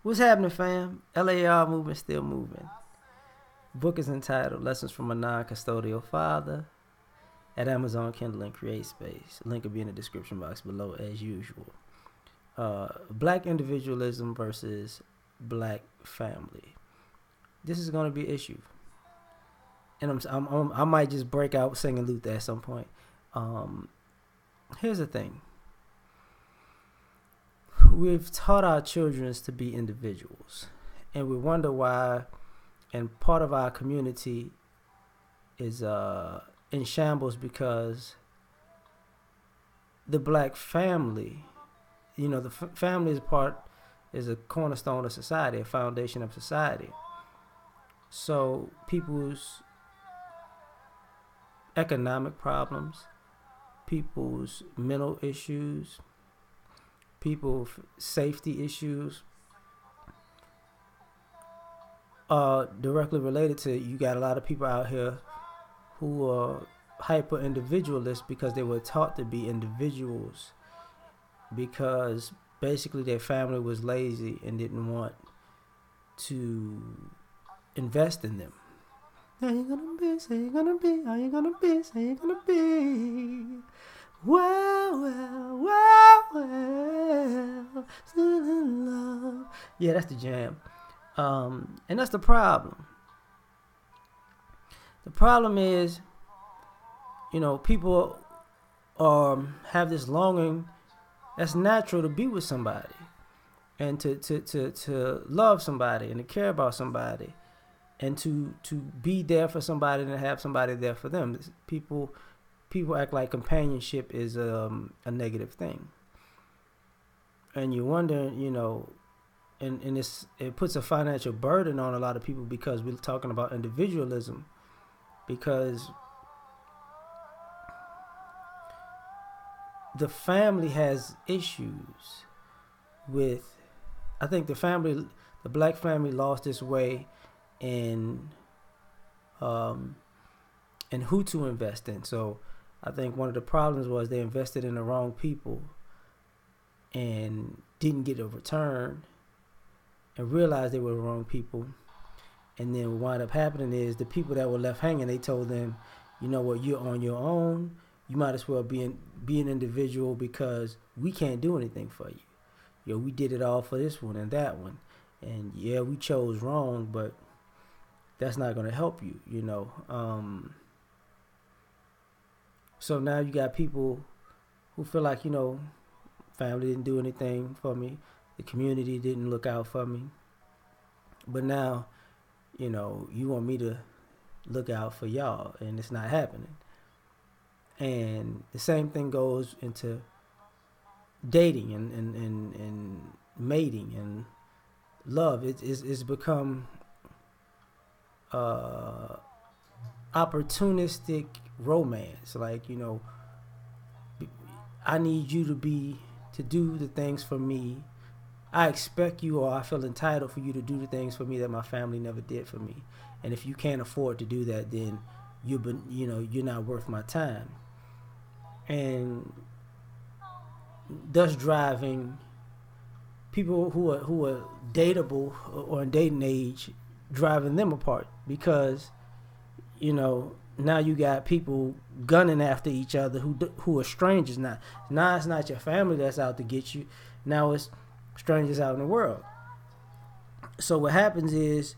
What's happening, fam? L.A.R. movement still moving. Book is entitled Lessons from a Non-Custodial Father at Amazon Kindle and Create Space. Link will be in the description box below as usual. Black individualism versus black family. This is going to be an issue. And I might just break out singing Luther at some point. Here's the thing. We've taught our children to be individuals, and we wonder why. And part of our community is in shambles because the black family, the family is a cornerstone of society, a foundation of society. So people's economic problems, people's mental issues, people's safety issues are directly related to, you got a lot of people out here who are hyper individualists because they were taught to be individuals, because basically their family was lazy and didn't want to invest in them. How you gonna be? Say you gonna be? How you gonna be? Say you gonna be? Well, still in love. Yeah, that's the jam. And that's the problem. The problem is, people have this longing that's natural to be with somebody and to love somebody and to care about somebody and to be there for somebody and to have somebody there for them. People act like companionship is a negative thing. And you wonder, and it puts a financial burden on a lot of people because we're talking about individualism, because the family has issues with, I think the black family lost its way in who to invest in. So I think one of the problems was they invested in the wrong people and didn't get a return and realized they were the wrong people. And then what wound up happening is the people that were left hanging, they told them, you know what, you're on your own. You might as well be an individual because we can't do anything for you. We did it all for this one and that one. And yeah, we chose wrong, but that's not going to help you, So now you got people who feel like, family didn't do anything for me. The community didn't look out for me. But now, you want me to look out for y'all, and it's not happening. And the same thing goes into dating and mating and love. It's become opportunistic romance. Like, I need you to do the things for me. I expect you, or I feel entitled for you to do the things for me that my family never did for me. And if you can't afford to do that, then you're not worth my time. And thus driving people who are dateable or in dating age, driving them apart, because now you got people gunning after each other who are strangers. Now it's not your family that's out to get you. Now it's strangers out in the world. So what happens is,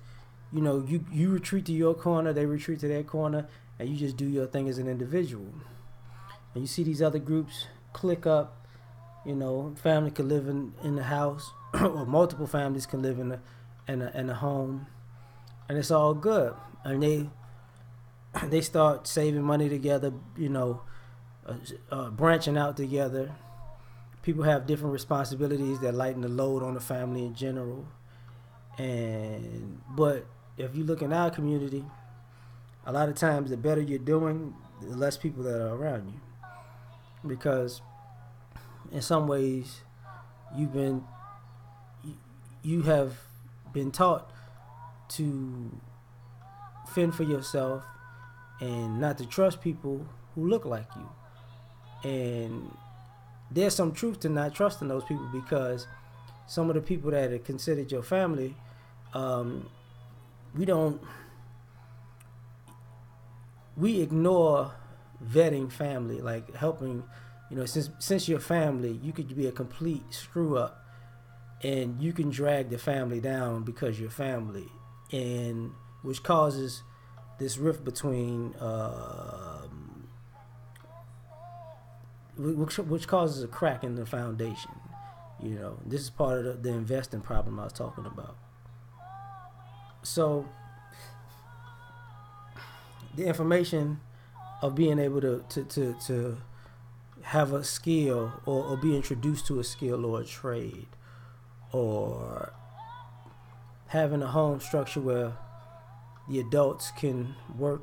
you retreat to your corner, they retreat to their corner, and you just do your thing as an individual. And you see these other groups click up. Family can live in the house, or multiple families can live in a home, and it's all good. And they start saving money together, branching out together. People have different responsibilities that lighten the load on the family in general. But if you look in our community, a lot of times the better you're doing, the less people that are around you. Because in some ways, you have been taught to fend for yourself and not to trust people who look like you. And there's some truth to not trusting those people, because some of the people that are considered your family, um, we don't we ignore vetting family, like helping. Since you're family, you could be a complete screw up, and you can drag the family down because you're family, and which causes this rift between, which causes a crack in the foundation. This is part of the investing problem I was talking about. So the information of being able to have a skill, or be introduced to a skill or a trade, or having a home structure where the adults can work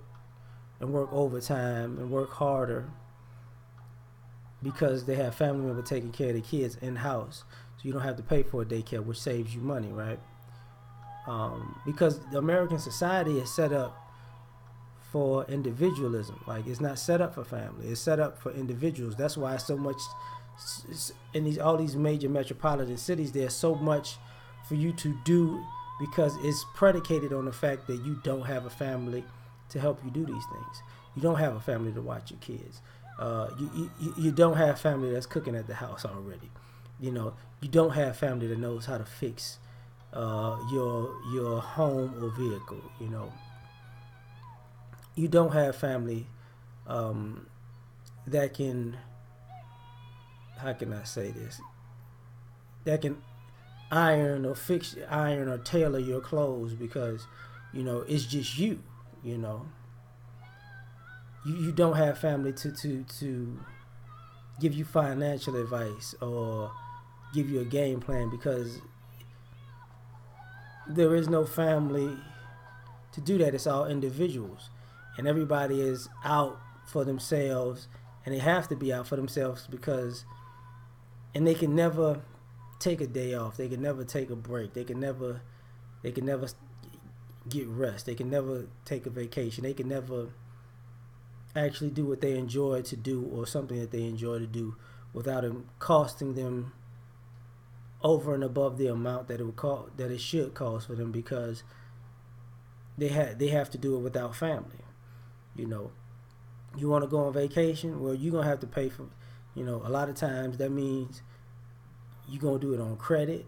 overtime and work harder because they have family member taking care of the kids in house, so you don't have to pay for a daycare, which saves you money, right? Because the American society is set up for individualism. Like, it's not set up for family, it's set up for individuals. That's why so much in all these major metropolitan cities, there's so much for you to do, because it's predicated on the fact that you don't have a family to help you do these things. You don't have a family to watch your kids. You don't have family that's cooking at the house already. You don't have family that knows how to fix your home or vehicle. You don't have family that can, how can I say this, that can iron or tailor your clothes, because it's just you. You don't have family to give you financial advice or give you a game plan, because there is no family to do that. It's all individuals, and everybody is out for themselves, and they have to be out for themselves and they can never take a day off. They can never take a break. They can never get rest. They can never take a vacation. They can never actually do what they enjoy to do, or something that they enjoy to do, without it costing them over and above the amount that it should cost for them, because they have to do it without family. You want to go on vacation, well, you're gonna have to pay for. A lot of times that means you're gonna do it on credit,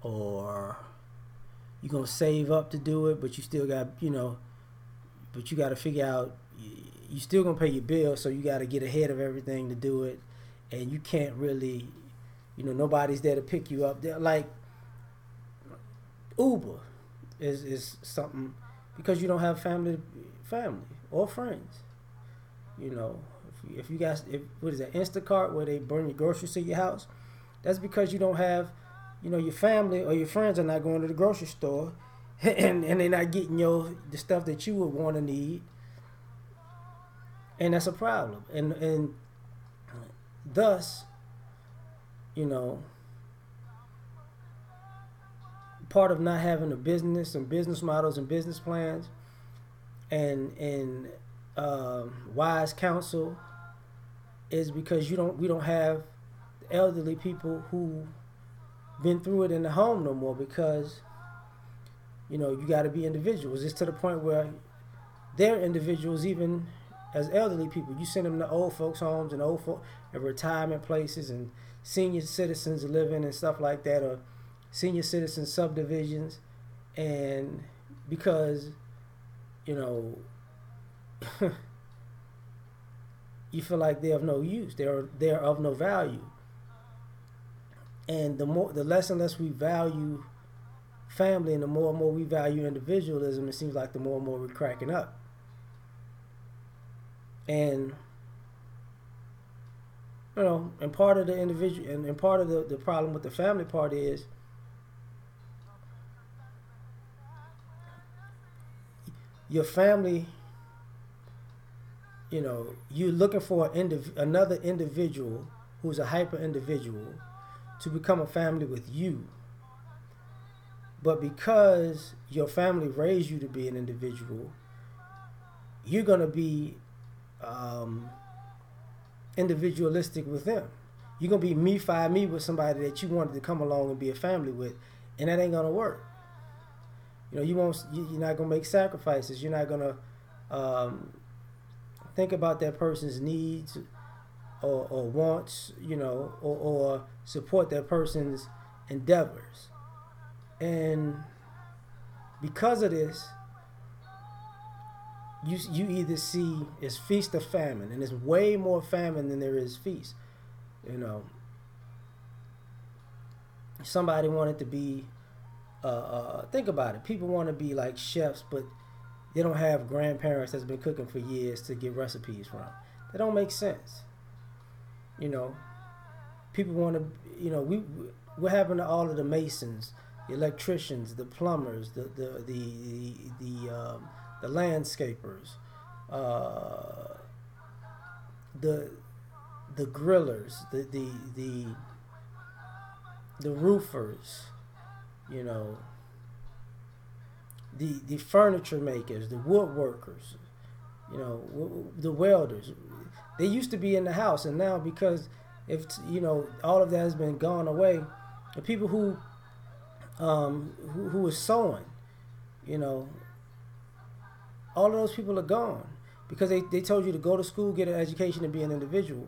or you're gonna save up to do it, but you still got but you got to figure out, you still gonna pay your bill, so you got to get ahead of everything to do it, and you can't really, nobody's there to pick you up. They're like, Uber is something, because you don't have family or friends. If you guys, what is that, Instacart, where they bring your groceries to your house, that's because you don't have, your family or your friends are not going to the grocery store, and they're not getting the stuff that you would want to need, and that's a problem. And thus, part of not having a business and business models and business plans and wise counsel is because we don't have elderly people who been through it in the home no more, because you got to be individuals. It's to the point where they're individuals even as elderly people. You send them to old folks homes and and retirement places and senior citizens living and stuff like that, or senior citizen subdivisions, and because you feel like they're of no use, they're of no value. And the less and less we value family, and the more and more we value individualism, it seems like the more and more we're cracking up. And and part of the individual and part of the problem with the family part is your family, you're looking for another individual who's a hyper individual to become a family with you. But because your family raised you to be an individual, you're going to be individualistic with them. you're gonna be me with somebody that you wanted to come along and be a family with, and that ain't gonna work. You know, you're not gonna make sacrifices. You're not gonna think about that person's needs or wants, you know, or support that person's endeavors. And because of this, you either see it's feast or famine, and there's way more famine than there is feast. You know, somebody wanted to be, think about it. People want to be like chefs, but they don't have grandparents that's been cooking for years to get recipes from. That don't make sense. You know, people want to, you know, what happened to all of the masons, the electricians, the plumbers, the landscapers, the grillers, the roofers, you know, the furniture makers, the woodworkers, you know, the welders. They used to be in the house, and now because if you know all of that has been gone away, the people who was sewing, you know, all of those people are gone because they told you to go to school, get an education, and be an individual,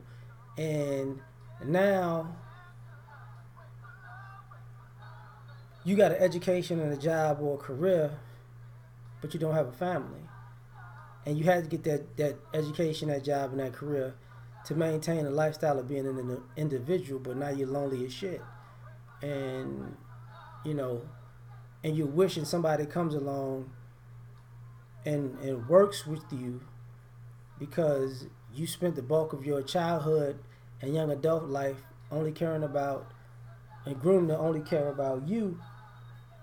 and now you got an education and a job or a career, but you don't have a family. And you had to get that education, that job, and that career to maintain a lifestyle of being an individual, but now you're lonely as shit. And, you know, and you're wishing somebody comes along and works with you because you spent the bulk of your childhood and young adult life only caring about and groomed to only care about you,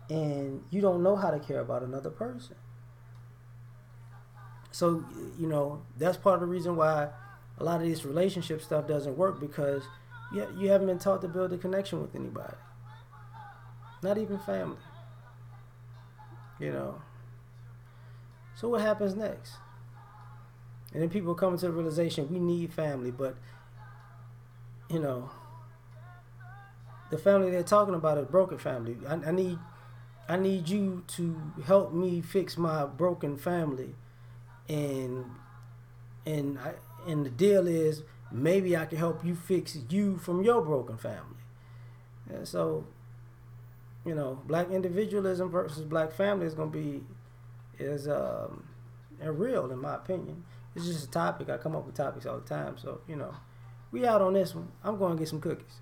and you don't know how to care about another person. So, you know, that's part of the reason why a lot of this relationship stuff doesn't work, because you haven't been taught to build a connection with anybody. Not even family. You know. So what happens next? And then people come to the realization we need family, but, you know, the family they're talking about is broken family. I need you to help me fix my broken family. And the deal is maybe I can help you fix you from your broken family. And so, you know, black individualism versus black family is real, in my opinion. It's just a topic. I come up with topics all the time. So, you know, we out on this one. I'm going to get some cookies.